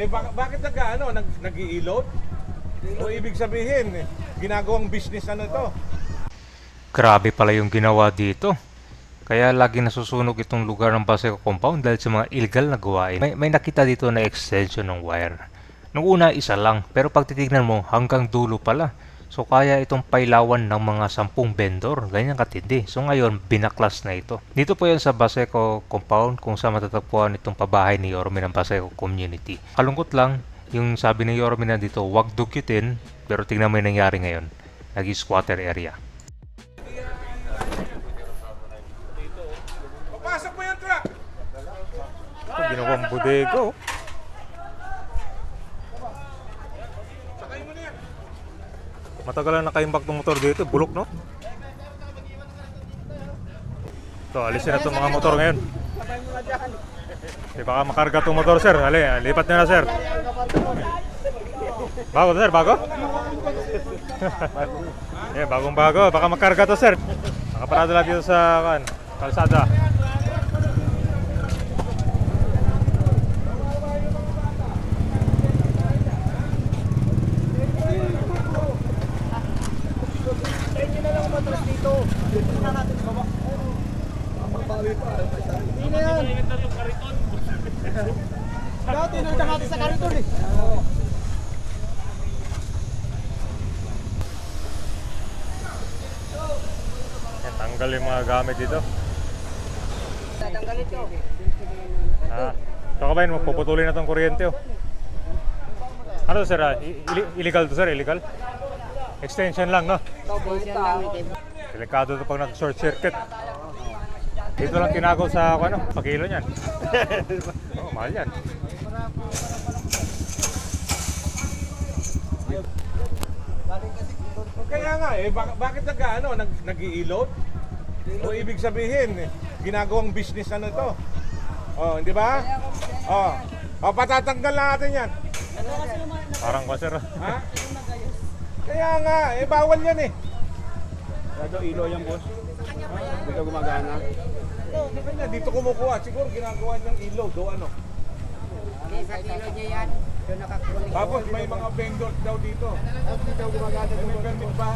Bakit nag-i-load? O ibig sabihin, ginagawang business ano ito? Grabe pala yung ginawa dito. Kaya lagi nasusunog itong lugar ng Paseco compound dahil sa mga illegal na gawain. May nakita dito na extension ng wire. Nung una isa lang, pero pag titignan mo hanggang dulo pala. So kaya itong pailawan ng mga 10 vendor, ganyan katindi. So ngayon, binaklas na ito. Dito po yan sa Paseco compound kung saan matatagpuan itong pabahay ni Yorme ng Paseco community. Kalungkot lang, yung sabi ni Yorme na dito, wag dukyutin, pero tingnan mo yung nangyari ngayon. Nag-squatter area. Papasok mo yung truck! Ito, ginawang bodega. Sakay mo na yan! Matagal na nakaimbak ng motor dito, bulok no? Ito, alisin na itong mga motor ngayon. Baka makarga itong motor, sir. Lipat nyo na, sir. Bago to, sir, bago? Bagong bago, baka makarga to, sir. Nakaparada lang dito sa kalsada. Dati nung natin sa kariton eh. Yan, tanggal yung mga gamit dito. Tatanggal ito. Ito ka ba yun, puputulin na itong kuryente. Ano to, sir? Illegal to, sir? Illegal? Extension lang, no? Delikado to pag nag-short circuit. Dito lang tinagaw sa pakilo niyan. Mahal yan. Kaya nga bakit nag-i-load? O ibig sabihin, ginagawang business ano ito? Oh, hindi ba? Patatanggal na natin yan. Parang ba, sir? Ha? Kaya nga, bawal yan eh. Dado ilo yan, boss. Dito gumagana. Dito kumukuha, siguro ginagawa niyang ilaw do ano. Sa kilo niya yan. Doon nakakulit. Tapos may mga vendors daw dito. Dito gumagana. May permit ba?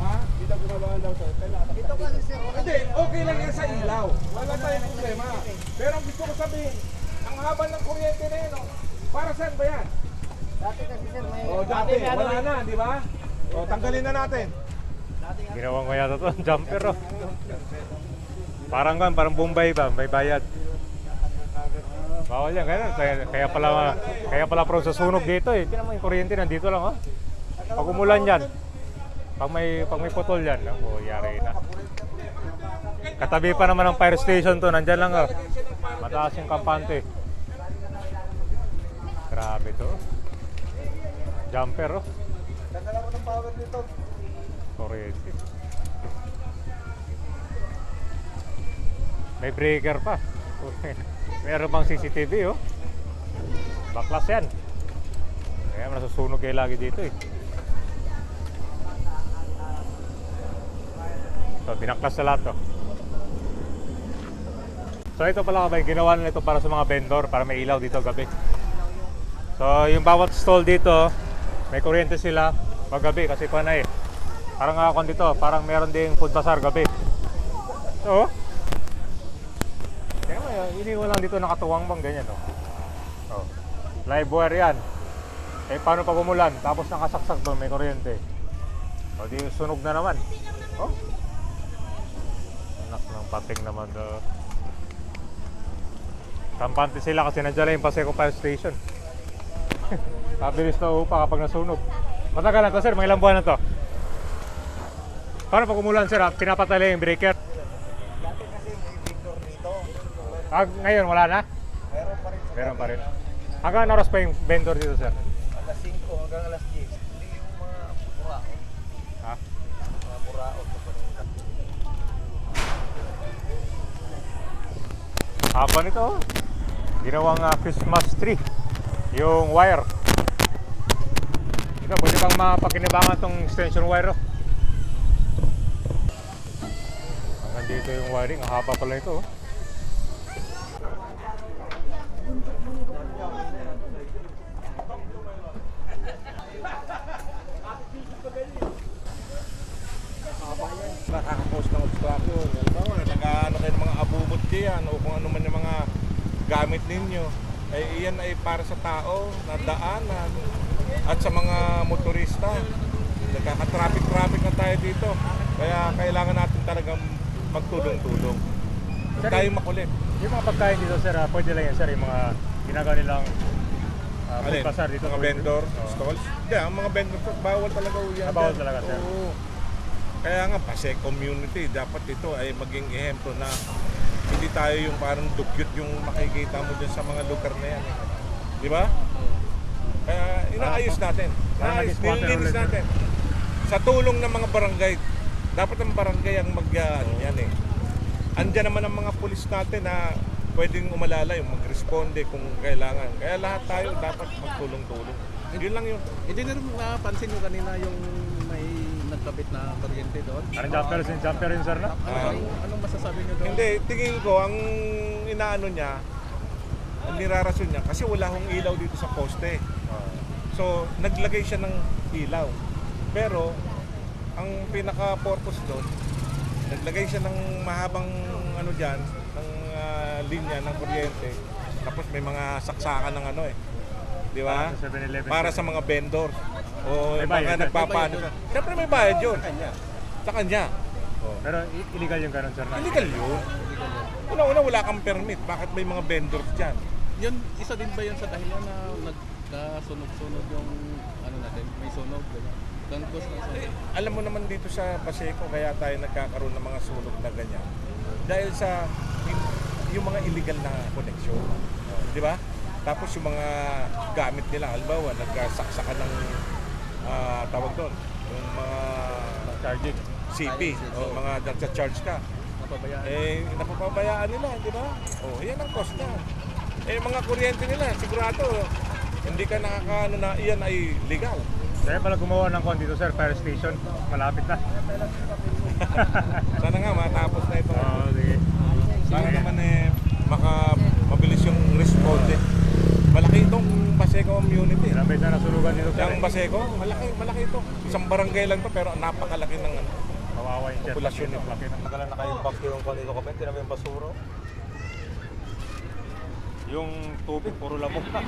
Ha? Dito gumagana daw sir. Dito kasi sir. Hindi, okay lang yan sa ilaw. Wala tayong problema. Pero ang gusto ko sabihin, ang haba ng kuryente na yun, para saan ba yan? Dati kasi sir may... Dati, wala na, di ba? Tanggalin na natin. Ginawang ko yata ito, jumper, oh. Parang Bombay ba? May bayad. Bawal yan, kaya pala pro sa sunog dito eh. Tingnan mo yung kuryente nandito lang, oh. Pag umulan yan, pag may putol yan, yari na. Katabi pa naman ng fire station to, nandyan lang, oh. Mataas yung kampante. Grabe to. Jumper, oh. Dagdagan mo ng power dito. Kuryente. May breaker pa. Meron bang CCTV, oh. Baklas yan. Kaya nasusunog kayo lagi dito, eh. So, binaklas na lahat, oh. So, ito pala ba, ginawa nila ito para sa mga vendor, para may ilaw dito gabi. So, yung bawat stall dito, may kuryente sila paggabi kasi eh. Parang ako dito, parang meron ding food bazaar gabi. So, kaya hindi ko lang dito nakatuwang bang ganyan, no? Oh. Live wire yan. Paano pag umulan? Tapos nakasaksak doon, may kuryente. O di sunog na naman. Oh. Anak ng pating naman do. Kampante sila kasi nandiyan lang yung Paseco Fire Station. Pabilis na upa kapag nasunog. Matagal na to, sir. Mga ilang buwan na to. Paano pag umulan, sir? Pinapatay yung breaker. Dati kasi may victor dito. Ngayon, wala na? Meron pa rin. Meron pa rin. Hanggang oras pa yung vendor dito, sir? Alas 5 hanggang alas 10. Hindi yung mga buraot. Ha? Mga buraot na panulat. Haba nito, oh. Ginawang Christmas tree. Yung wire. Ito, pwede pang mapakinabangan itong extension wire, oh. Hanggang dito yung wiring. Ang haba pala ito, oh. kotse yan o kung ano man yung mga gamit ninyo, ay iyan ay para sa tao na daanan at sa mga motorista. Nagkaka-traffic na tayo dito. Kaya kailangan natin talagang magtulong-tulong. Huwag Sir, tayong makulit. Yung mga pagkain dito sir, pwede lang yan sir, yung mga ginagawa nilang food Alin? bazaar dito. Mga vendor, stalls. Hindi, ang mga vendor, bawal talaga yan. Bawal talaga, sir. Oo. Kaya nga, Pasay community, dapat ito ay maging ehemplo na hindi tayo yung parang dugyot yung makikita mo dyan sa mga lugar na yan. Di ba? Kaya inaayos natin. Inaayos, nililinis natin. Sa tulong ng mga barangay, dapat ang barangay ang yan eh. Andyan naman ang mga pulis natin na pwedeng umalala yung mag-responde kung kailangan. Kaya lahat tayo dapat magtulong-tulong. Yun lang yun. Engineer, napansin nyo kanina yung may nagkabit na kuryente doon? Parang jumper yun sir na? Anong masasabi nyo doon? Hindi, tingin ko ang inaano niya, ang nirarason niya, kasi wala hong ilaw dito sa poste. So, naglagay siya ng ilaw. Pero, ang pinaka-purpose doon, naglagay siya ng mahabang ano dyan, ng linya ng kuryente. Tapos may mga saksakan ng ano eh. Di ba? Parang sa 7-Eleven. Para sa mga vendor. O May mga bayad. nagpapaano. Siyempre may bayad yun. Sa kanya. Pero illegal yung ganun sir na? Illegal yun. Una-una wala kang permit. Bakit may mga vendors dyan? Yun, isa din ba yun sa dahilan na nagkasunog-sunog yung ano natin? May sunog, gano'n? Gangkos na sunog. Alam mo naman dito sa Paseco, kaya tayo nagkakaroon ng mga sunog na ganyan. Dahil sa yung mga illegal na koneksyon. Di ba? Tapos yung mga gamit nila, halimbawa, nagkasaksakan ng tawag doon, yung mga Charging. CP, o mga nagcha-charge ka. Napabayaan. Eh, napapabayaan nila, di ba? Oh, yan ang cost na. Eh, mga kuryente nila, sigurado, hindi ka nakakaano na iyan ay legal. Kaya pala gumawa ng kwan dito sir, fire station. Malapit na. Sana nga matapos na ito. Oo, sige. Sana naman mabilis yung responde. Malaki itong Paseco community. Ilang beses na nasunugan dito sir. Yung Paseco, malaki ito. Isang barangay lang to pero napakalaki ng ano. Kawawa yung jet Populasyon lag nito. dito. Laki ng Magalan na kayong bakyo yung kanito kami, tinabi yung basuro. Yung tubig, puro lamok na.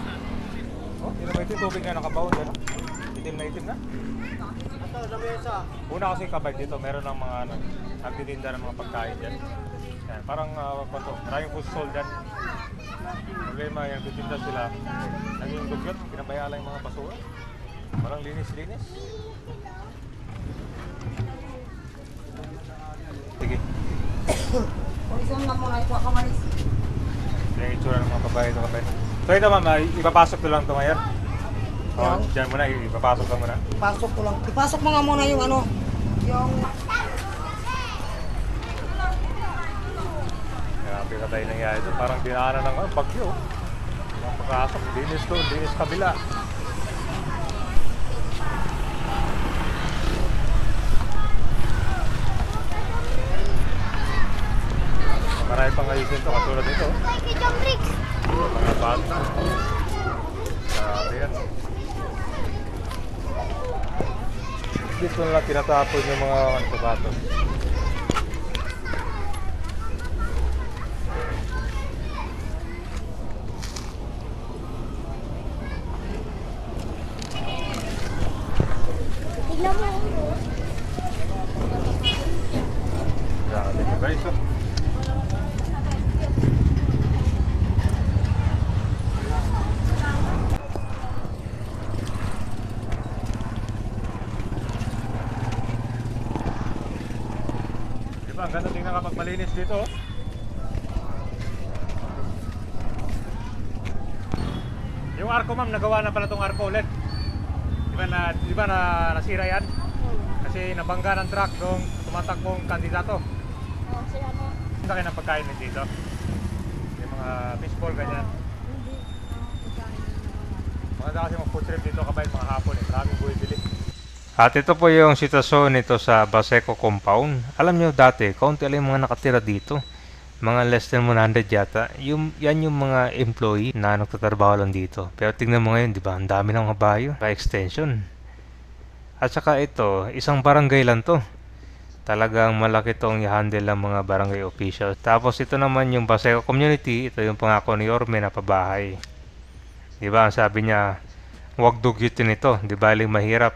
Oh, tinabi ito yung tubig na nakabawon, ano? Itim na itim na. Una kasi kabay dito, meron ng mga ano, nagtitinda ng mga pagkain dyan. Yan, parang maraming food stall dyan. Problema yan, titinda sila. Naging dugyot, pinabayaan lang yung mga basura. Parang linis-linis. Sige. Horizon na muna ito, kamaris. Yan yung itsura ng mga babae ito kabay. So ito ma'am, ipapasok ko lang ito ngayon. Oh, dyan muna, ipapasok ka muna. Pasok ko lang. Ipasok mo nga muna yung ano, yung... Grabe ka tayo nangyari ito. Parang dinaanan ng bagyo. Ang pagkasok, linis doon, linis kabila. Marami pang ayusin ito, katulad nito. Mga bata. Grabe yan. Dito na lang tinatapon yung mga sapatos. Tignan mo. Grabe ito guys. Oh. Diba, ang ganda tingnan kapag malinis dito. Oh. Yung arko ma'am, nagawa na pala tong arko ulit. Di ba nasira yan? Kasi nabangga ng truck nung tumatakbong kandidato. Oh, si ano? Ang laki ng pagkain din dito. Yung mga fishball ganyan. Hindi. Maganda kasi mga food trip dito kabay mga hapon eh. Maraming bumibili. At ito po yung sitwasyon nito sa Baseco compound. Alam nyo dati, kaunti lang yung mga nakatira dito. Mga less than 100 yata. Yan yung mga employee na nagtatrabaho lang dito. Pero tingnan mo ngayon, di ba? Ang dami ng mga bayo. Extension. At saka ito, isang barangay lang to. Talagang malaki tong i-handle ng mga barangay officials. Tapos ito naman yung Paseco community, ito yung pangako ni Yorme na pabahay. Di ba? Ang sabi niya, huwag dugyutin ito, di baling mahirap.